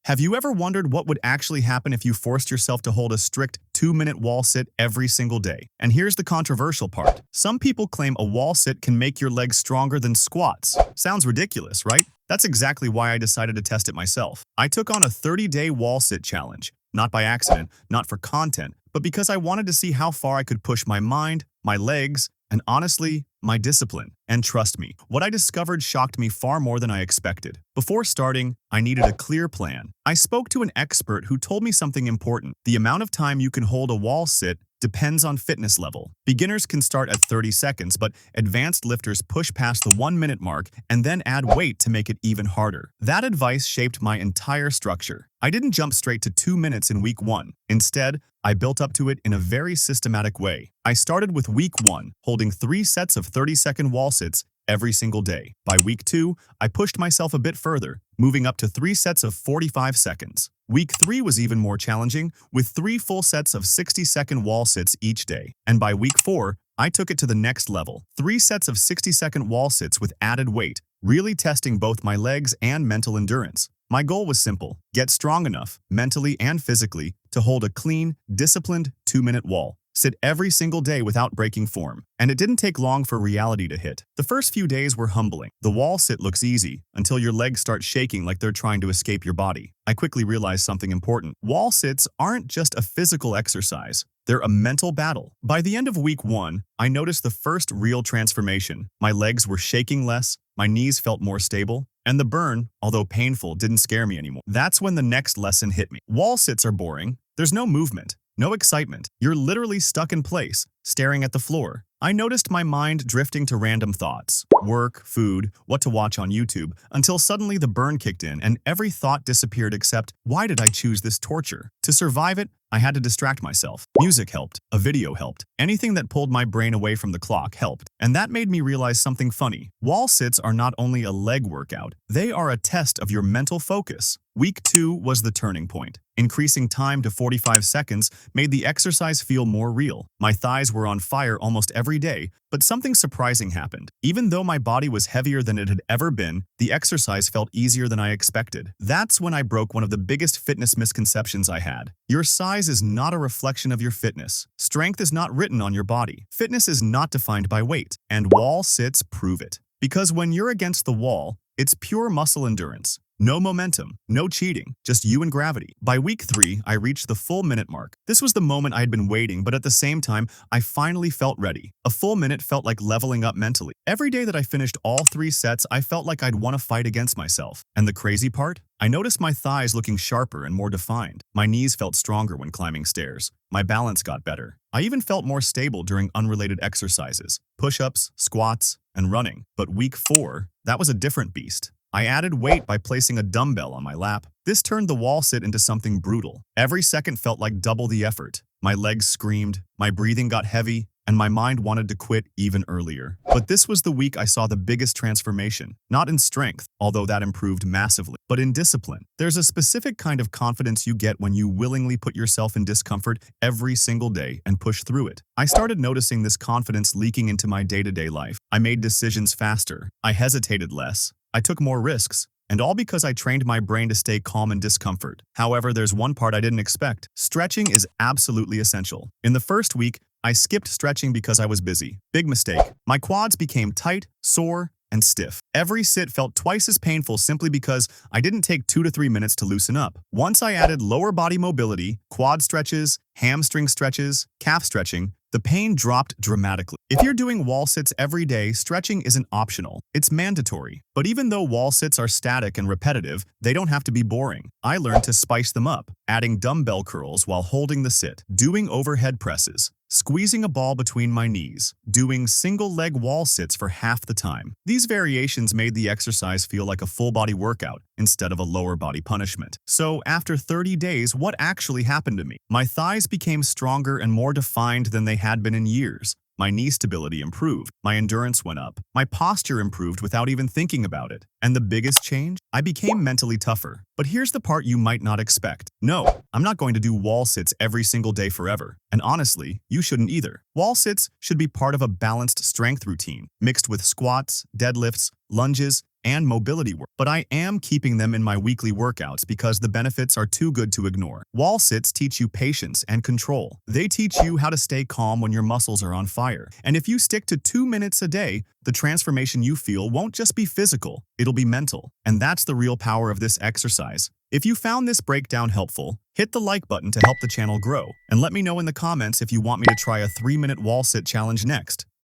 Have you ever wondered what would actually happen if you forced yourself to hold a strict 2-minute wall sit every single day? And here's the controversial part. Some people claim a wall sit can make your legs stronger than squats. Sounds ridiculous, right? That's exactly why I decided to test it myself. I took on a 30-day wall sit challenge. Not by accident, not for content, but because I wanted to see how far I could push my mind, my legs, and honestly, my discipline. And trust me, what I discovered shocked me far more than I expected. Before starting, I needed a clear plan. I spoke to an expert who told me something important. The amount of time you can hold a wall sit depends on fitness level. Beginners can start at 30 seconds, but advanced lifters push past the 1-minute mark and then add weight to make it even harder. That advice shaped my entire structure. I didn't jump straight to 2 minutes in week 1. Instead, I built up to it in a very systematic way. I started with week 1, holding 3 sets of 30-second wall sits every single day. By week 2, I pushed myself a bit further, moving up to 3 sets of 45 seconds. Week 3 was even more challenging, with 3 full sets of 60-second wall sits each day. And by week 4, I took it to the next level, 3 sets of 60-second wall sits with added weight, really testing both my legs and mental endurance. My goal was simple: get strong enough, mentally and physically, to hold a clean, disciplined 2-minute wall. Sit every single day without breaking form. And it didn't take long for reality to hit. The first few days were humbling. The wall sit looks easy until your legs start shaking like they're trying to escape your body. I quickly realized something important. Wall sits aren't just a physical exercise. They're a mental battle. By the end of week 1, I noticed the first real transformation. My legs were shaking less, my knees felt more stable, and the burn, although painful, didn't scare me anymore. That's when the next lesson hit me. Wall sits are boring. There's no movement. No excitement. You're literally stuck in place, staring at the floor. I noticed my mind drifting to random thoughts. Work, food, what to watch on YouTube, until suddenly the burn kicked in and every thought disappeared except, why did I choose this torture? To survive it, I had to distract myself. Music helped. A video helped. Anything that pulled my brain away from the clock helped. And that made me realize something funny. Wall sits are not only a leg workout, they are a test of your mental focus. Week 2 was the turning point. Increasing time to 45 seconds made the exercise feel more real. My thighs were on fire almost every day, but something surprising happened. Even though my body was heavier than it had ever been, the exercise felt easier than I expected. That's when I broke one of the biggest fitness misconceptions I had. Your size is not a reflection of your fitness. Strength is not written on your body. Fitness is not defined by weight, and wall sits prove it. Because when you're against the wall, it's pure muscle endurance. No momentum, no cheating, just you and gravity. By week 3, I reached the full minute mark. This was the moment I had been waiting, but at the same time, I finally felt ready. A full minute felt like leveling up mentally. Every day that I finished all 3 sets, I felt like I'd won a fight against myself. And the crazy part? I noticed my thighs looking sharper and more defined. My knees felt stronger when climbing stairs. My balance got better. I even felt more stable during unrelated exercises, push-ups, squats, and running. But week 4, that was a different beast. I added weight by placing a dumbbell on my lap. This turned the wall sit into something brutal. Every second felt like double the effort. My legs screamed, my breathing got heavy, and my mind wanted to quit even earlier. But this was the week I saw the biggest transformation. Not in strength, although that improved massively, but in discipline. There's a specific kind of confidence you get when you willingly put yourself in discomfort every single day and push through it. I started noticing this confidence leaking into my day-to-day life. I made decisions faster. I hesitated less. I took more risks, and all because I trained my brain to stay calm in discomfort. However, there's one part I didn't expect. Stretching is absolutely essential. In the first week, I skipped stretching because I was busy. Big mistake. My quads became tight, sore, and stiff. Every sit felt twice as painful simply because I didn't take 2 to 3 minutes to loosen up. Once I added lower body mobility, quad stretches, hamstring stretches, calf stretching, the pain dropped dramatically. If you're doing wall sits every day, stretching isn't optional. It's mandatory. But even though wall sits are static and repetitive, they don't have to be boring. I learned to spice them up, adding dumbbell curls while holding the sit, doing overhead presses, squeezing a ball between my knees, doing single-leg wall sits for half the time. These variations made the exercise feel like a full-body workout instead of a lower-body punishment. So after 30 days, what actually happened to me? My thighs became stronger and more defined than they had been in years. My knee stability improved, my endurance went up, my posture improved without even thinking about it. And the biggest change? I became mentally tougher. But here's the part you might not expect. No, I'm not going to do wall sits every single day forever. And honestly, you shouldn't either. Wall sits should be part of a balanced strength routine, mixed with squats, deadlifts, lunges, and mobility work, but I am keeping them in my weekly workouts because the benefits are too good to ignore. Wall sits teach you patience and control. They teach you how to stay calm when your muscles are on fire. And if you stick to 2 minutes a day, the transformation you feel won't just be physical, it'll be mental. And that's the real power of this exercise. If you found this breakdown helpful, hit the like button to help the channel grow, and let me know in the comments if you want me to try a 3-minute wall sit challenge next.